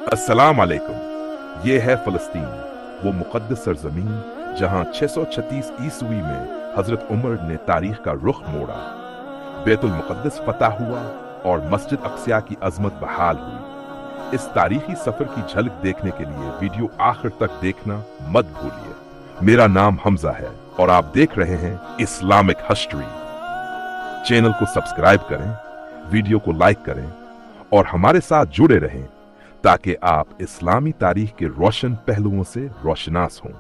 अस्सलाम वालेकुम। ये है फ़लस्तीन, वो मुक़द्दस सरज़मीन जहां 636 ईस्वी में हज़रत उमर ने तारीख का रुख मोड़ा, बैतुल मुक़द्दस फ़तह हुआ और मस्जिद अक्सा की अज़मत बहाल हुई। इस तारीखी सफ़र की झलक देखने के लिए वीडियो आखिर तक देखना मत भूलिए। मेरा नाम हमजा है और आप देख रहे हैं इस्लामिक हिस्ट्री। चैनल को सब्सक्राइब करें, वीडियो को लाइक करें और हमारे साथ जुड़े रहें ताकि आप इस्लामी तारीख के रोशन पहलुओं से रोशनास हों।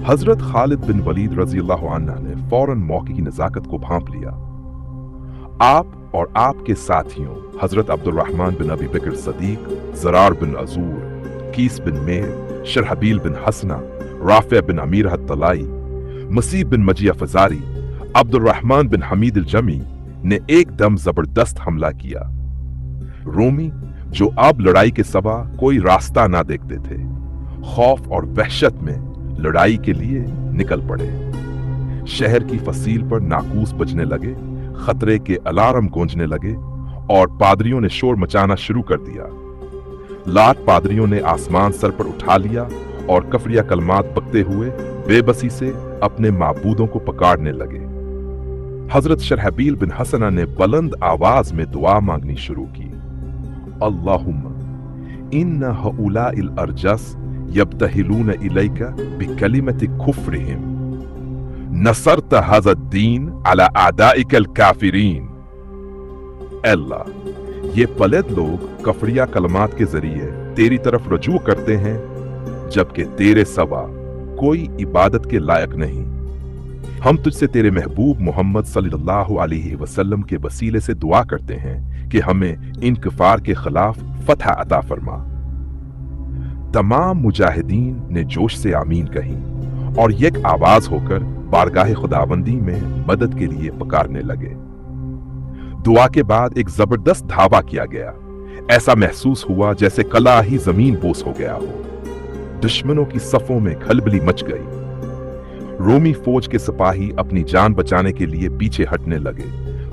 हजरत खालिद बिन वलीद रजी अल्लाह अन्हु ने फौरन मौके की नजाकत को भांप लिया। आप और आपके साथियों हजरत अब्दुर्रहमान बिन अबी बकर सदीक, ज़रार बिन अजूर, कीस बिन मेर, शरहबील बिन हसना, राफे बिन अमीर हत्तलाई, मसीब बिन मजिया फजारी, अब्दुर्रहमान बिन हमीद अल-जमी ने एकदम जबरदस्त हमला किया। रोमी जो अब लड़ाई के सिवा कोई रास्ता ना देखते थे, खौफ और वहशत में लड़ाई के लिए निकल पड़े। शहर की फसील पर नाकूस बजने लगे, खतरे के अलार्म गूंजने लगे और पादरियों ने शोर मचाना शुरू कर दिया। लाट पादरियों ने आसमान सर पर उठा लिया और कफरिया कलमात बकते हुए बेबसी से अपने माबूदों को पुकारने लगे। हजरत शरहबील बिन हसना ने बुलंद आवाज में दुआ मांगनी शुरू की। अल्लाहुम्मा इन्ना हउलाइल अरजस यब्तहिलून इलैका बिकलिमति कुफ्रिहिम नसरत हाज़ा दीन अला आदाइकल काफिरीन। अल्लाह, ये पलद लोग कफरिया कलमात के जरिए तेरी तरफ रजू करते हैं जबकि तेरे सिवा कोई इबादत के लायक नहीं। हम तुझसे तेरे महबूब मोहम्मद सल्लल्लाहु अलैहि वसल्लम के वसीले से दुआ करते हैं कि हमें इन कुफार के खिलाफ फतह अता फरमा। तमाम मुजाहिदीन ने जोश से आमीन कही और एक आवाज होकर बारगाह खुदाबंदी में मदद के लिए पुकारने लगे। दुआ के बाद एक जबरदस्त धावा किया गया। ऐसा महसूस हुआ जैसे कला ही जमीन बोस हो गया हो। दुश्मनों की सफों में खलबली मच गई। रोमी फौज के सिपाही अपनी जान बचाने के लिए पीछे हटने लगे,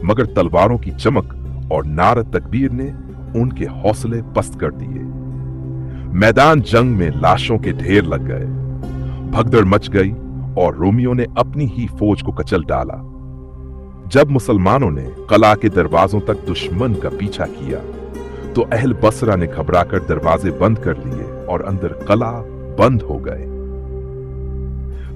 मगर तलवारों की चमक और नारे तकबीर ने उनके हौसले पस्त कर दिए। मैदान जंग में लाशों के ढेर लग गए, भगदड़ मच गई और रोमियों ने अपनी ही फौज को कचल डाला। जब मुसलमानों ने कला के दरवाजों तक दुश्मन का पीछा किया तो अहल बसरा ने घबराकर दरवाजे बंद कर लिए और अंदर कला बंद हो गए।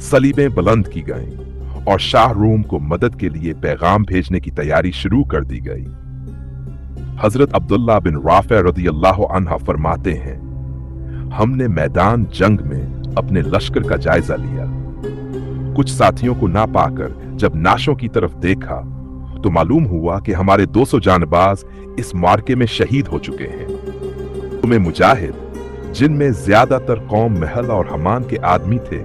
सलीबें बुलंद की गईं और शाह रूम को मदद के लिए पैगाम भेजने की तैयारी शुरू कर दी गई। हजरत अब्दुल्ला बिन राफे रज़ी अल्लाह अन्हु फरमाते हैं, हमने मैदान जंग में अपने लश्कर का जायजा लिया। कुछ साथियों को ना पाकर जब नाशों की तरफ देखा तो मालूम हुआ कि हमारे 200 जानबाज इस मार्के में शहीद हो चुके हैं। तुम्हें मुजाहिद, जिनमें ज्यादातर कौम महल और हमान के आदमी थे,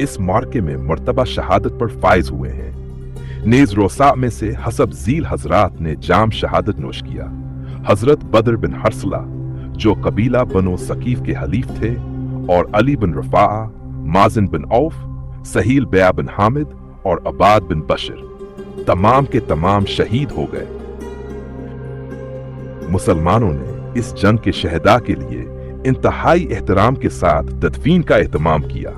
इस मार्के में मर्तबा शहादत पर फायज हुए हैं। नेज रोसा में से हसब जील हजरात ने जाम शहादत नोश किया। हजरत बदर बिन हरसला जो कबीला बनो सकीफ के हलीफ थे और अली बिन रफा, माजिन बिन औफ, सहील बया बिन हामिद और अबाद बिन बशर तमाम के तमाम शहीद हो गए। मुसलमानों ने इस जंग के शहदा के लिए इंतहाई एहतराम के साथ तदफीन का एहतमाम किया।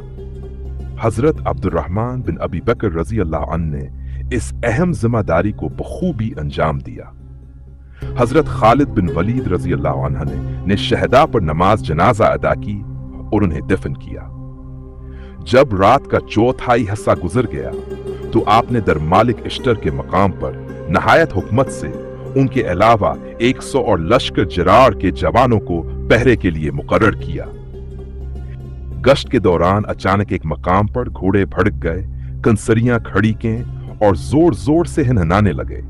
हजरत अब्दुर्रहमान बिन अबी बकर रजी अल्लाह अन्हु ने इस अहम जिम्मेदारी को बखूबी अंजाम दिया। हजरत खालिद बिन वलीद रजी अल्लाह अन्हु ने शहदा पर नमाज जनाजा अदा की और उन्हें दफन किया। जब रात का चौथाई हिस्सा गुजर गया तो आपने दर मालिक इश्तर के मकाम पर नहायत हुकमत से उनके अलावा 100 और लश्कर जरार के जवानों को पहरे के लिए मुकर्रर किया। गश्त के दौरान अचानक एक मकाम पर घोड़े भड़क गए, कंसरियां खड़ीकें और जोर जोर से हिनहिनाने लगे।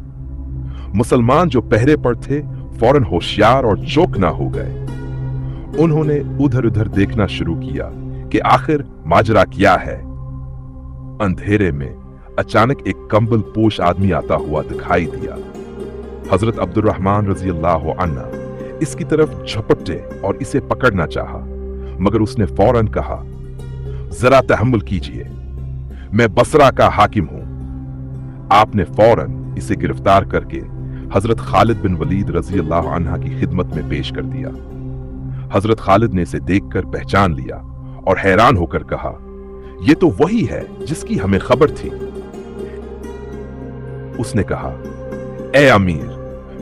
मुसलमान जो पहरे पर थे फौरन होशियार और चौकना हो गए। उन्होंने उधर उधर देखना शुरू किया कि आखिर माजरा क्या है। अंधेरे में अचानक एक कंबल पोश आदमी आता हुआ दिखाई दिया। हजरत अब्दुर्रहमान रजी अल्लाह अन्हु इसकी तरफ झपटे और इसे पकड़ना चाहा, मगर उसने फौरन कहा, जरा तहम्मुल कीजिए, मैं बसरा का हाकिम हूं। आपने फौरन इसे गिरफ्तार करके हजरत खालिद बिन वलीद रजी अल्लाह अन्हा की खिदमत में पेश कर दिया। हजरत खालिद ने इसे देखकर पहचान लिया और हैरान होकर कहा, यह तो वही है जिसकी हमें खबर थी। उसने कहा, ए अमीर,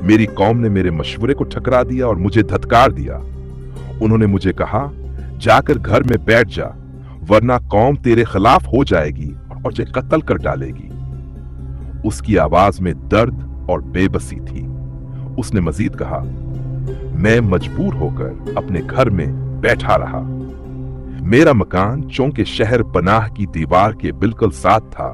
मेरी कौम ने मेरे मशवरे को ठकरा दिया और मुझे धत्कार दिया। उन्होंने मुझे कहा, जाकर घर में बैठ जा, वरना कौम तेरे खिलाफ हो जाएगी और तुझे कत्ल कर डालेगी। उसकी आवाज में दर्द और बेबसी थी। उसने मजीद कहा, मैं मजबूर होकर अपने घर में बैठा रहा। मेरा मकान चौंके शहर पनाह की दीवार के बिल्कुल साथ था।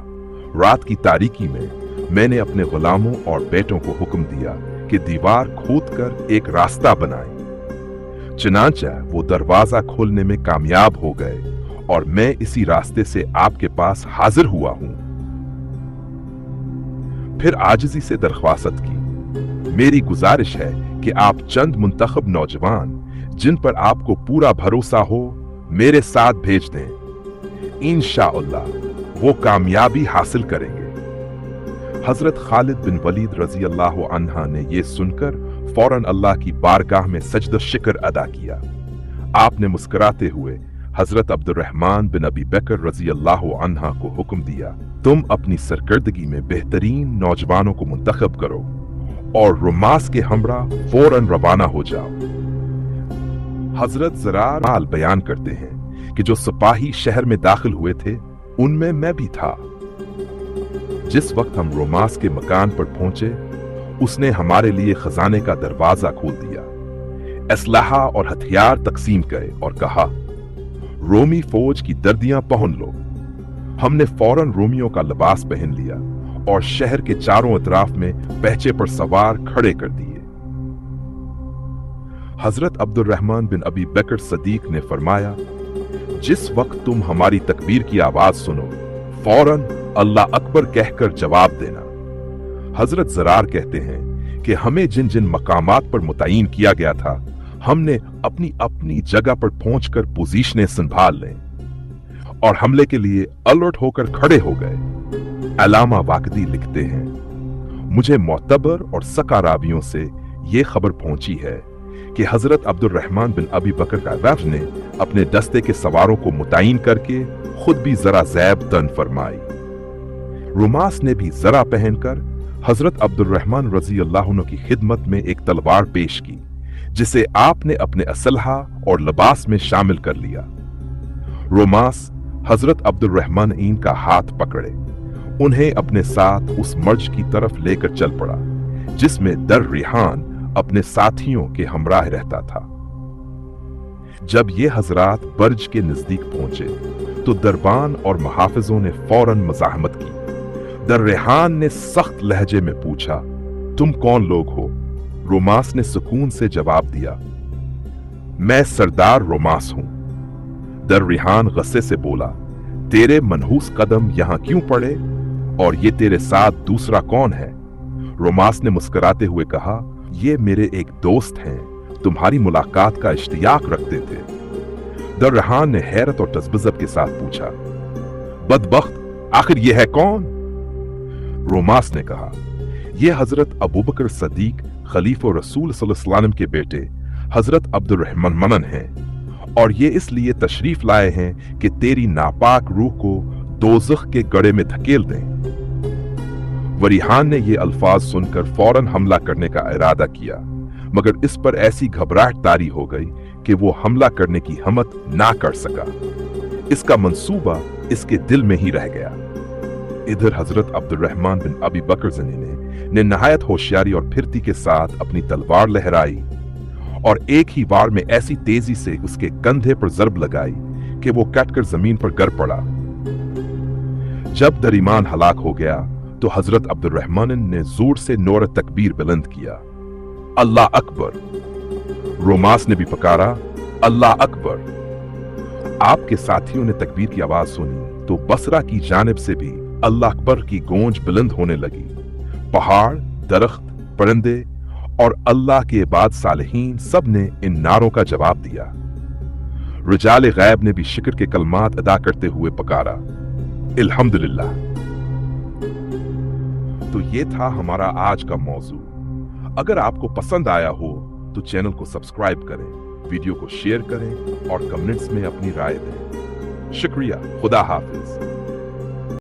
रात की तारीकी में मैंने अपने गुलामों और बेटों को हुक्म दिया कि दीवार खोदकर एक रास्ता बनाएं। चनांचा वो दरवाजा खोलने में कामयाब हो गए और मैं इसी रास्ते से आपके पास हाजिर हुआ हूं। फिर आजिजी से दरख्वास्त की, मेरी गुजारिश है कि आप चंद मुंतखब नौजवान जिन पर आपको पूरा भरोसा हो मेरे साथ भेज दें। इंशाअल्लाह वो कामयाबी हासिल करेंगे। हजरत खालिद बिन वलीद रजी अल्लाह अन्हा ने यह सुनकर फौरन अल्लाह की बारगाह में सजद शिक्र अदा किया। आपने मुस्कुराते हुए हजरत अब्दुर्रहमान बिन अबी बकर रजी अल्लाह अन्हा को हुक्म दिया, तुम अपनी सरकर्दगी में बेहतरीन नौजवानों को मुंतखब करो और रुमास के हमरा फौरन रवाना हो जाओ। हजरत ज़रार माल बयान करते हैं कि जो सिपाही शहर में दाखिल हुए थे उनमें मैं भी था। जिस वक्त हम रोमास के मकान पर पहुंचे, उसने हमारे लिए खजाने का दरवाजा खोल दिया। असलहा और हथियार तकसीम गए और कहा, रोमी फौज की दर्दियां पहन लो। हमने फौरन रोमियों का लिबास पहन लिया और शहर के चारों अतराफ में पहचे पर सवार खड़े कर दिए। हजरत अब्दुर्रहमान बिन अबी बकर सदीक ने फरमाया, जिस वक्त तुम हमारी तकबीर की आवाज सुनो, फौरन अल्लाह अकबर कहकर जवाब देना। हजरत ज़रार कहते हैं कि हमें जिन जिन मकामात पर मुतय्यन किया गया था, हमने अपनी अपनी जगह पर पहुंचकर पोजीशनें संभाल लें और हमले के लिए अलर्ट होकर खड़े हो गए। अलामा वाकदी लिखते हैं, मुझे मोतबर और सका रावियों से यह खबर पहुंची है कि हजरत अब्दुर्रहमान बिन अबी बकर का रफ ने अपने दस्ते के सवारों को मुतय्यन करके खुद भी जरा ज़ैब तन फरमाई। रुमास ने भी जरा पहनकर हजरत अब्दुर्रहमान रजी अल्लाह अन्हु की खिदमत में एक तलवार पेश की, जिसे आपने अपने असलहा और लिबास में शामिल कर लिया। रुमास हजरत अब्दुर्रहमान ईन का हाथ पकड़े उन्हें अपने साथ उस मर्ज की तरफ लेकर चल पड़ा जिसमें दर रिहान अपने साथियों के हमराह रहता था। जब ये हजरात बर्ज के नजदीक पहुंचे तो दरबान और मुहाफिजों ने फौरन मज़ाहमत की। दर रिहान ने सख्त लहजे में पूछा, तुम कौन लोग हो? रोमास ने सुकून से जवाब दिया, मैं सरदार रोमास हूं। दर रिहान गुस्से से बोला, तेरे मनहूस कदम यहां क्यों पड़े और ये तेरे साथ दूसरा कौन है? रोमास ने मुस्कुराते हुए कहा, ये मेरे एक दोस्त हैं, तुम्हारी मुलाकात का इश्तियाक रखते थे। दर रिहान ने हैरत और तज़ब्ज़ुब के साथ पूछा, बदबख्त, आखिर यह है कौन? रोमास ने कहा, यह हजरत अबू बकर सदीक खलीफा रसूल सल्लल्लाहु अलैहि वसल्लम के बेटे हजरत अब्दुर्रहमान मनन हैं और ये इसलिए तशरीफ लाए हैं कि तेरी नापाक रूह को दोज़ख के गड़े में धकेल दें। वरीहान ने ये अल्फाज सुनकर फौरन हमला करने का इरादा किया, मगर इस पर ऐसी घबराहट तारी हो गई कि वो हमला करने की हिम्मत ना कर सका। इसका मंसूबा इसके दिल में ही रह गया। इधर हजरत अब्दुर्रहमान बिन अबी बकर ज़नी ने नहायत होशियारी और फिरती के साथ अपनी तलवार लहराई और एक ही वार में ऐसी तेजी से उसके कंधे पर ज़रब लगाई कि वो कटकर जमीन पर गिर पड़ा। जब दरीमान हलाक हो गया तो हजरत अब्दुर्रहमान ने जोर से नौर तकबीर बुलंद किया, अल्लाह अकबर। रोमास ने भी पकारा, अल्लाह अकबर। आपके साथियों ने तकबीर की आवाज सुनी तो बसरा की जानिब से भी अल्लाह अकबर की गूंज बुलंद होने लगी। पहाड़, दरख्त, परिंदे और अल्लाह के बाद सालिहीन सब ने इन नारों का जवाब दिया। रिजाल गैब ने भी शिक्र के कलमात अदा करते हुए पकारा, अल्हम्दुलिल्लाह। तो ये था हमारा आज का मौजू। اگر آپ کو پسند آیا ہو تو چینل کو سبسکرائب کریں، ویڈیو کو شیئر کریں اور کمنٹس میں اپنی رائے دیں۔ شکریہ، خدا حافظ۔